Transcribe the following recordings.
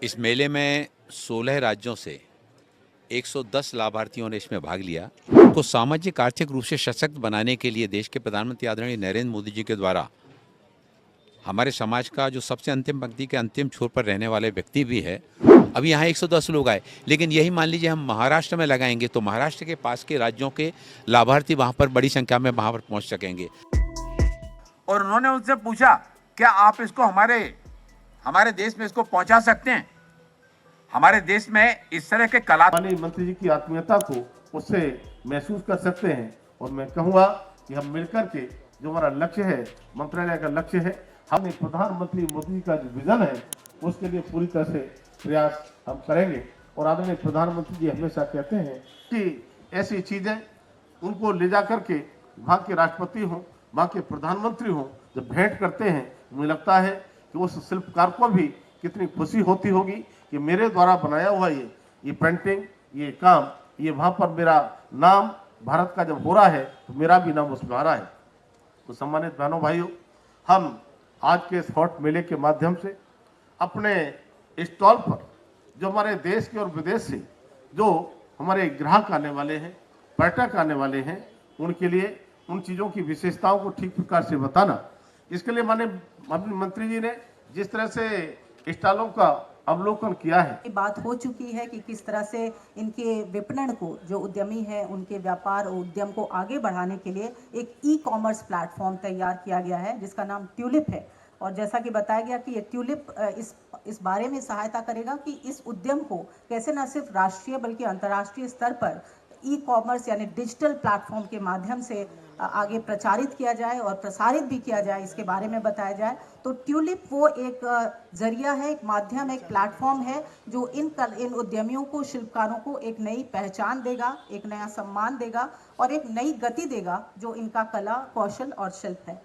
इस मेले में 16 राज्यों से 110 लाभार्थियों ने इसमें भाग लिया। को सामाजिक आर्थिक रूप से सशक्त बनाने के लिए देश के प्रधानमंत्री आदरणीय नरेंद्र मोदी जी के द्वारा हमारे समाज का जो सबसे अंतिम पंक्ति के अंतिम छोर पर रहने वाले व्यक्ति भी है। अभी यहाँ 110 लोग आए, लेकिन यही मान लीजिए हम महाराष्ट्र में लगाएंगे तो महाराष्ट्र के पास के राज्यों के लाभार्थी वहां पर बड़ी संख्या में वहां पर पहुंच सकेंगे। और उन्होंने उनसे पूछा, क्या आप इसको हमारे देश में इसको पहुंचा सकते हैं? हमारे देश में इस तरह के माननीय मंत्री जी की आत्मीयता को उससे महसूस कर सकते हैं। और मैं कहूंगा कि हम मिलकर के जो हमारा लक्ष्य है, मंत्रालय का लक्ष्य है, हमने प्रधानमंत्री मोदी जी का जो विजन है उसके लिए पूरी तरह से प्रयास हम करेंगे। और आदरणीय प्रधानमंत्री जी हमेशा कहते हैं कि ऐसी चीजें उनको ले जाकर के वहाँ के राष्ट्रपति हों, वहाँ के प्रधानमंत्री हों, जब भेंट करते हैं, मुझे लगता है कि उस शिल्पकार को भी कितनी खुशी होती होगी कि मेरे द्वारा बनाया हुआ ये पेंटिंग, ये काम, ये वहाँ पर मेरा नाम भारत का जब हो रहा है तो मेरा भी नाम उसमें आ रहा है। तो सम्मानित बहनों भाइयों, हम आज के इस हॉट मेले के माध्यम से अपने स्टॉल पर जो हमारे देश के और विदेश से जो हमारे ग्राहक आने वाले हैं, पर्यटक आने वाले हैं, उनके लिए उन चीज़ों की विशेषताओं को ठीक प्रकार से बताना, इसके लिए माननीय मंत्री जी ने जिस तरह से स्टॉलों का अवलोकन किया है। बात हो चुकी है कि किस तरह से इनके विपणन को, जो उद्यमी है उनके व्यापार और उद्यम को आगे बढ़ाने के लिए एक ई-कॉमर्स प्लेटफॉर्म तैयार किया गया है जिसका नाम ट्यूलिप है। और जैसा कि बताया गया कि ये ट्यूलिप इस बारे में सहायता करेगा कि इस उद्यम को कैसे न सिर्फ राष्ट्रीय बल्कि अंतर्राष्ट्रीय स्तर पर ई-कॉमर्स यानी डिजिटल प्लेटफॉर्म के माध्यम से आगे प्रचारित किया जाए और प्रसारित भी किया जाए, इसके बारे में बताया जाए। तो ट्यूलिप वो एक जरिया है, एक माध्यम, एक प्लेटफॉर्म है जो इन उद्यमियों को, शिल्पकारों को एक नई पहचान देगा, एक नया सम्मान देगा और एक नई गति देगा जो इनका कला, कौशल और शिल्प है।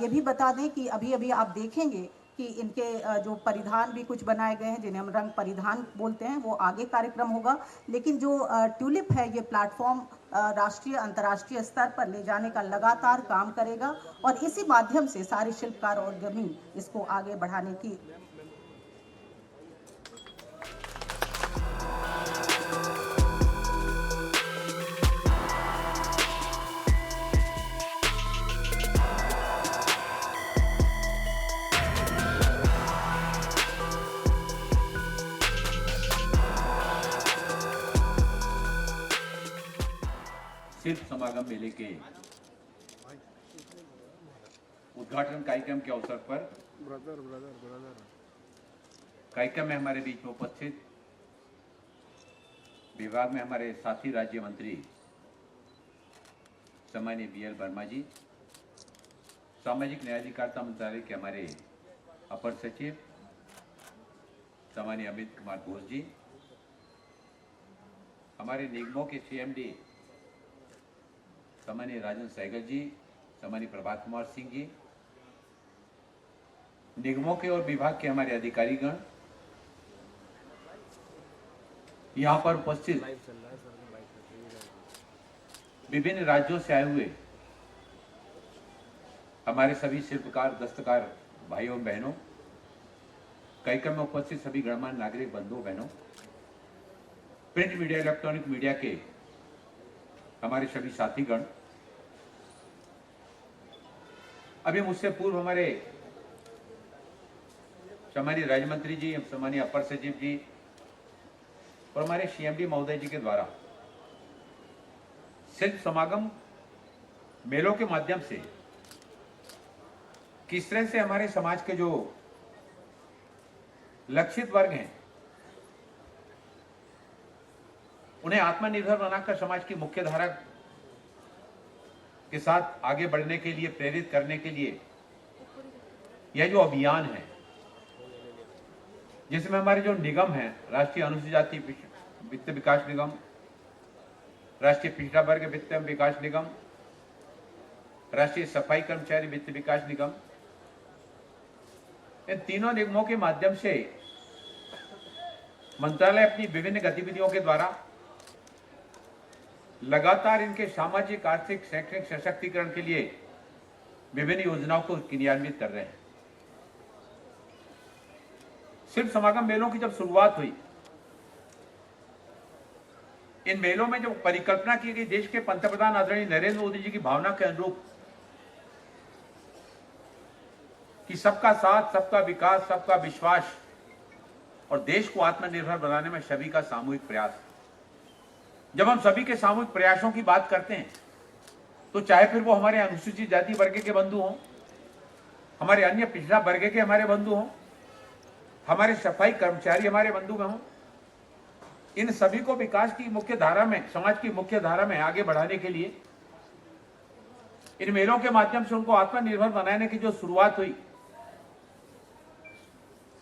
ये भी बता दें कि अभी अभी आप देखेंगे कि इनके जो परिधान भी कुछ बनाए गए हैं जिन्हें हम रंग परिधान बोलते हैं, वो आगे कार्यक्रम होगा। लेकिन जो ट्यूलिप है, ये प्लेटफॉर्म राष्ट्रीय अंतर्राष्ट्रीय स्तर पर ले जाने का लगातार काम करेगा और इसी माध्यम से सारे शिल्पकार और उद्यमी इसको आगे बढ़ाने की शिल्प समागम मेले के उद्घाटन कार्यक्रम के अवसर पर कार्यक्रम में हमारे बीच में उपस्थित विभाग में हमारे साथी राज्य मंत्री सम्मानीय BL वर्मा जी, सामाजिक न्याय अधिकारिता मंत्रालय के हमारे अपर सचिव सम्मानीय अमित कुमार घोष जी, हमारे निगमों के CMD सम्मानीय राजन सहगल जी, सम्मानीय प्रभात कुमार सिंह जी, निगमों के और विभाग के हमारे अधिकारीगण, यहाँ पर उपस्थित विभिन्न राज्यों से आए हुए हमारे सभी शिल्पकार, दस्तकार भाइयों और बहनों, कार्यक्रम में उपस्थित सभी गणमान्य नागरिक बंधुओं बहनों, प्रिंट मीडिया, इलेक्ट्रॉनिक मीडिया के हमारे सभी साथीगण, अभी मुझसे पूर्व हमारे सम्मानीय राज्य मंत्री जी, सम्मानीय अपर सचिव जी और हमारे CMD महोदय जी के द्वारा शिल्प समागम मेलों के माध्यम से किस तरह से हमारे समाज के जो लक्षित वर्ग हैं उन्हें आत्मनिर्भर बनाकर समाज की मुख्य धारा के साथ आगे बढ़ने के लिए, प्रेरित करने के लिए यह जो अभियान है, जिसमें हमारे जो निगम हैं, राष्ट्रीय अनुसूचित जाति वित्त विकास निगम, राष्ट्रीय पिछड़ा वर्ग वित्त विकास निगम, राष्ट्रीय सफाई कर्मचारी वित्त विकास निगम, इन तीनों निगमों के माध्यम से मंत्रालय अपनी विभिन्न गतिविधियों के द्वारा लगातार इनके सामाजिक, आर्थिक, शैक्षणिक सशक्तिकरण के लिए विभिन्न योजनाओं को क्रियान्वित कर रहे हैं। शिल्प समागम मेलों की जब शुरुआत हुई, इन मेलों में जो परिकल्पना की गई देश के पंतप्रधान आदरणीय नरेंद्र मोदी जी की भावना के अनुरूप कि सबका साथ, सबका विकास, सबका विश्वास और देश को आत्मनिर्भर बनाने में सभी का सामूहिक प्रयास। जब हम सभी के सामूहिक प्रयासों की बात करते हैं तो चाहे फिर वो हमारे अनुसूचित जाति वर्ग के बंधु हों, हमारे अन्य पिछड़ा वर्ग के हमारे बंधु हों, हमारे सफाई कर्मचारी हमारे बंधु में हों, इन सभी को विकास की मुख्य धारा में, समाज की मुख्य धारा में आगे बढ़ाने के लिए इन मेलों के माध्यम से उनको आत्मनिर्भर बनाने की जो शुरुआत हुई,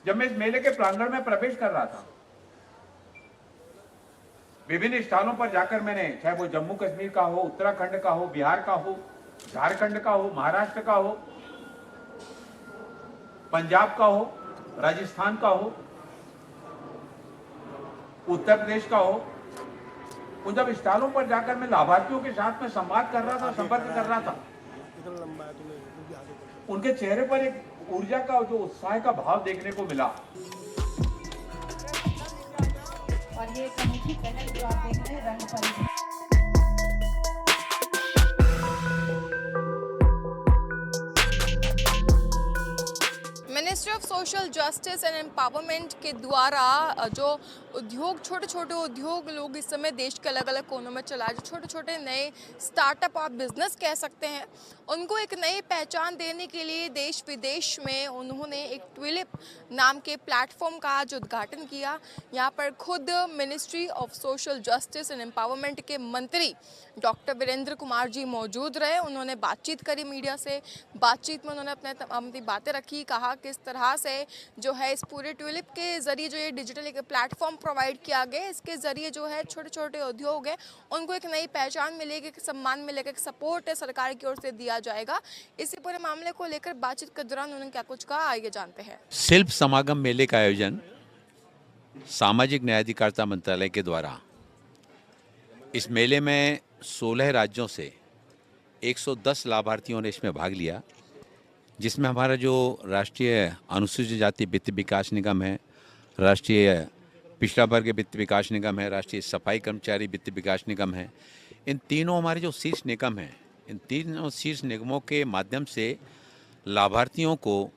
जब मैं इस मेले के प्रांगण में प्रवेश कर रहा था, विभिन्न स्थानों पर जाकर मैंने, चाहे वो जम्मू कश्मीर का हो, उत्तराखंड का हो, बिहार का हो, झारखंड का हो, महाराष्ट्र का हो, पंजाब का हो, राजस्थान का हो, उत्तर प्रदेश का हो, उन जब स्थानों पर जाकर मैं लाभार्थियों के साथ में संवाद कर रहा था, संपर्क कर रहा था, उनके चेहरे पर एक ऊर्जा का, जो उत्साह का भाव देखने को मिला। और ये एक अनूठी पहल जो आप देख रहे हैं, रंग परिचय। Ministry of social justice and empowerment के द्वारा जो उद्योग, छोटे छोटे उद्योग लोग इस समय देश के अलग अलग कोनों में चलाए, जो छोटे छोटे नए स्टार्टअप आप बिजनेस कह सकते हैं, उनको एक नई पहचान देने के लिए देश विदेश में उन्होंने एक ट्यूलिप नाम के प्लेटफॉर्म का आज उद्घाटन किया। यहाँ पर खुद ministry of social justice and empowerment के मंत्री डॉक्टर वीरेंद्र कुमार जी मौजूद रहे। उन्होंने बातचीत करी मीडिया से, बातचीत में उन्होंने अपनी बातें रखी, कहा किस तरह से जो है इस पूरे ट्यूलिप के ज़रिए जो ये डिजिटल एक प्लेटफॉर्म प्रोवाइड किया गया, इसके ज़रिए जो है छोटे छोटे उद्योग हैं उनको एक नई पहचान मिलेगी, एक सम्मान मिलेगा, एक सपोर्ट है सरकार की ओर से दिया जाएगा। इसी पूरे मामले को लेकर बातचीत के दौरान उन्होंने क्या कुछ कहा, आइए जानते हैं। शिल्प समागम मेले का आयोजन सामाजिक न्याय अधिकारिता मंत्रालय के द्वारा, इस मेले में 16 राज्यों से 110 लाभार्थियों ने इसमें भाग लिया, जिसमें हमारा जो राष्ट्रीय अनुसूचित जाति वित्त विकास निगम है, राष्ट्रीय पिछड़ा वर्ग वित्त विकास निगम है, राष्ट्रीय सफाई कर्मचारी वित्त विकास निगम है, इन तीनों हमारे जो शीर्ष निगम हैं, इन तीनों शीर्ष निगमों के माध्यम से लाभार्थियों को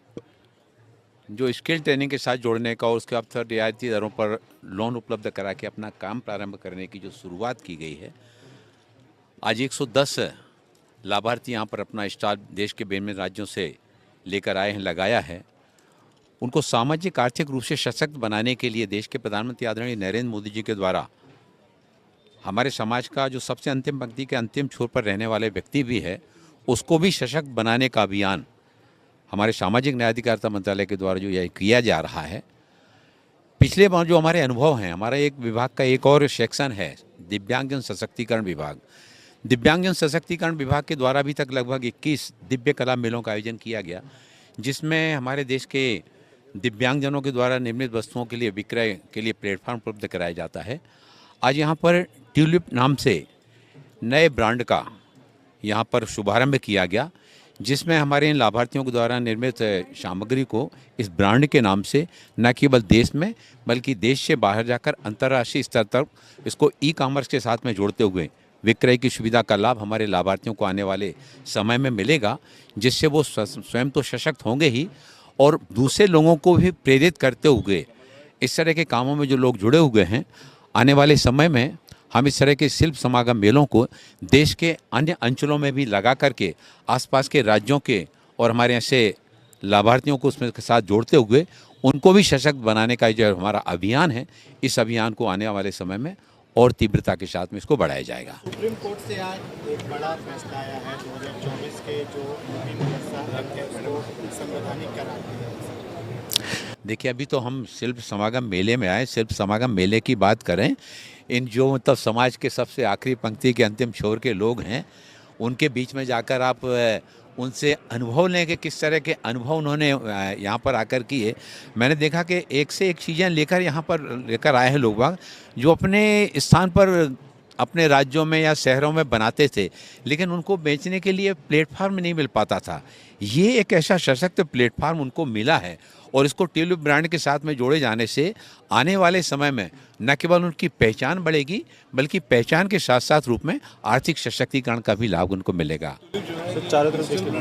जो स्किल ट्रेनिंग के साथ जोड़ने का और उसके अवसर रियायती दरों पर लोन उपलब्ध करा के अपना काम प्रारंभ करने की जो शुरुआत की गई है। आज 110 लाभार्थी यहाँ पर अपना स्टॉल देश के विभिन्न राज्यों से लेकर आए हैं, लगाया है। उनको सामाजिक आर्थिक रूप से सशक्त बनाने के लिए देश के प्रधानमंत्री आदरणीय नरेंद्र मोदी जी के द्वारा हमारे समाज का जो सबसे अंतिम पंक्ति के अंतिम छोर पर रहने वाले व्यक्ति भी है, उसको भी सशक्त बनाने का अभियान हमारे सामाजिक न्याय अधिकारिता मंत्रालय के द्वारा जो यह किया जा रहा है। पिछले बार जो हमारे अनुभव हैं, हमारा एक विभाग का एक और सेक्शन है दिव्यांगजन सशक्तिकरण विभाग। दिव्यांगजन सशक्तिकरण विभाग के द्वारा अभी तक लगभग 21 दिव्य कला मेलों का आयोजन किया गया, जिसमें हमारे देश के दिव्यांगजनों के द्वारा निर्मित वस्तुओं के लिए विक्रय के लिए प्लेटफॉर्म उपलब्ध कराया जाता है। आज यहाँ पर ट्यूलिप नाम से नए ब्रांड का यहाँ पर शुभारंभ किया गया, जिसमें हमारे इन लाभार्थियों के द्वारा निर्मित सामग्री को इस ब्रांड के नाम से न केवल देश में बल्कि देश से बाहर जाकर अंतर्राष्ट्रीय स्तर तक इसको ई-कॉमर्स के साथ में जोड़ते हुए विक्रय की सुविधा का लाभ हमारे लाभार्थियों को आने वाले समय में मिलेगा, जिससे वो स्वयं तो सशक्त होंगे ही और दूसरे लोगों को भी प्रेरित करते हुए इस तरह के कामों में जो लोग जुड़े हुए हैं, आने वाले समय में हम इस तरह के शिल्प समागम मेलों को देश के अन्य अंचलों में भी लगा करके आसपास के राज्यों के और हमारे ऐसे लाभार्थियों को उसमें के साथ जोड़ते हुए उनको भी सशक्त बनाने का जो हमारा अभियान है, इस अभियान को आने वाले समय में और तीव्रता के साथ में इसको बढ़ाया जाएगा। सुप्रीम कोर्ट से आज एक बड़ा फैसला आया है, 2024 के जो एक्ट है उसको संवैधानिक करार दिया है। देखिए, अभी तो हम शिल्प समागम मेले में आए, शिल्प समागम मेले की बात करें, इन जो मतलब समाज के सबसे आखिरी पंक्ति के अंतिम छोर के लोग हैं, उनके बीच में जाकर आप उनसे अनुभव लें कि किस तरह के अनुभव उन्होंने यहाँ पर आकर किए। मैंने देखा कि एक से एक चीज़ें लेकर यहाँ पर लेकर आए हैं लोग बाग, जो अपने स्थान पर अपने राज्यों में या शहरों में बनाते थे, लेकिन उनको बेचने के लिए प्लेटफार्म नहीं मिल पाता था। ये एक ऐसा सशक्त प्लेटफार्म उनको मिला है और इसको ट्यूलिप ब्रांड के साथ में जोड़े जाने से आने वाले समय में न केवल उनकी पहचान बढ़ेगी, बल्कि पहचान के साथ साथ रूप में आर्थिक सशक्तिकरण का भी लाभ उनको मिलेगा। सर चारों तरफ से आपने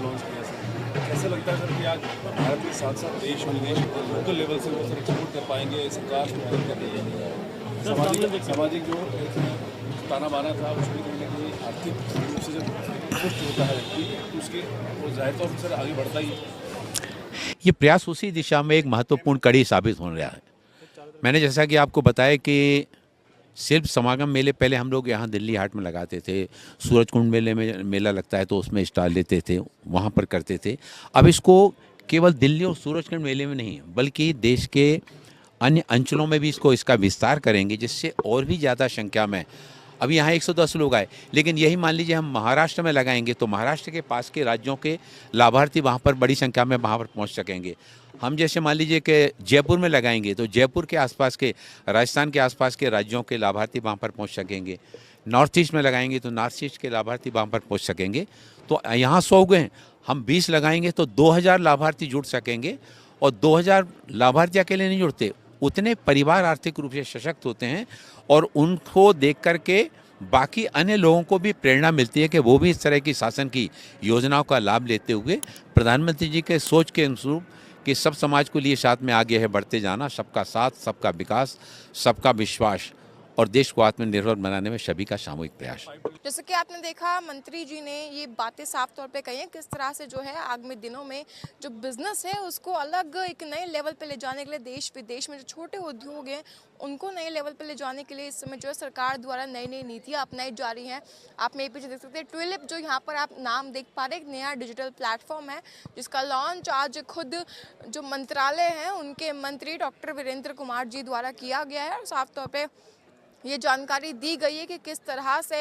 लॉन्च किया सर, कैसा लगता है सर कि आज भारत के साथ साथ देश विदेश लोकल लेवल से वो सर एक्सपोर्ट कर पाएंगे, सरकार मदद कर रही है, सामाजिक जो ताना बाना था उसमें कहीं ना कहीं आर्थिक रूप से जब पुष्ट होता है व्यक्ति तो उसके वो जाहिर तौर पर सर आगे बढ़ता ही है। ये प्रयास उसी दिशा में एक महत्वपूर्ण कड़ी साबित होने रहा है। मैंने जैसा कि आपको बताया कि शिल्प समागम मेले पहले हम लोग यहाँ दिल्ली हाट में लगाते थे, सूरजकुंड मेले में मेला लगता है तो उसमें स्टॉल लेते थे, वहाँ पर करते थे। अब इसको केवल दिल्ली और सूरजकुंड मेले में नहीं बल्कि देश के अन्य अंचलों में भी इसका विस्तार करेंगे, जिससे और भी ज़्यादा संख्या में अभी यहाँ 110 लोग आए, लेकिन यही मान लीजिए हम महाराष्ट्र में लगाएंगे तो महाराष्ट्र के पास के राज्यों के लाभार्थी वहाँ पर बड़ी संख्या में वहाँ पर पहुँच सकेंगे। हम जैसे मान लीजिए कि जयपुर में लगाएंगे तो जयपुर के आसपास के, राजस्थान के आसपास के राज्यों के लाभार्थी वहाँ पर पहुँच सकेंगे। नॉर्थ ईस्ट में लगाएंगे तो नॉर्थ ईस्ट के लाभार्थी वहाँ पर पहुँच सकेंगे। तो यहाँ 100 गए, हम 20 लगाएंगे तो 2000 लाभार्थी जुड़ सकेंगे। और 2000 लाभार्थी अकेले नहीं जुड़ते, उतने परिवार आर्थिक रूप से सशक्त होते हैं और उनको देख करके बाकी अन्य लोगों को भी प्रेरणा मिलती है कि वो भी इस तरह की शासन की योजनाओं का लाभ लेते हुए प्रधानमंत्री जी के सोच के अनुरूप कि सब समाज को लिए साथ में आगे है बढ़ते जाना, सबका साथ, सबका विकास, सबका विश्वास और देश को आत्मनिर्भर बनाने में सभी का सामूहिक प्रयास। जैसे कि आपने देखा मंत्री जी ने ये बातें साफ तौर पे कही हैं किस तरह से जो है आगामी दिनों में जो बिजनेस है उसको अलग एक नए लेवल पे ले जाने के लिए देश विदेश में जो छोटे उद्योग हैं उनको नए लेवल पे ले जाने के लिए इस समय जो है सरकार द्वारा नई नई नीतियाँ अपनाई जा रही हैं। आप मेरे पीछे देख सकते हैं ट्यूलिप, जो यहाँ पर आप नाम देख पा रहे हैं, एक नया डिजिटल प्लेटफॉर्म है जिसका लॉन्च आज खुद जो मंत्रालय हैं उनके मंत्री डॉक्टर वीरेंद्र कुमार जी द्वारा किया गया है। और साफ तौर पर ये जानकारी दी गई है कि किस तरह से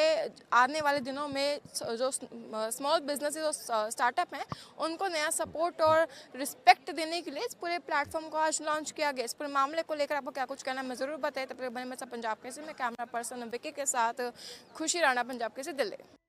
आने वाले दिनों में जो स्मॉल बिजनेसेस और स्टार्टअप हैं उनको नया सपोर्ट और रिस्पेक्ट देने के लिए इस पूरे प्लेटफॉर्म को आज लॉन्च किया गया। इस पूरे मामले को लेकर आपको क्या कुछ कहना है मैं ज़रूर बताएं। तब तक बने में सब पंजाब केसरी में कैमरा पर्सन विकी के साथ खुशी राणा, पंजाब केसरी, दिल्ली।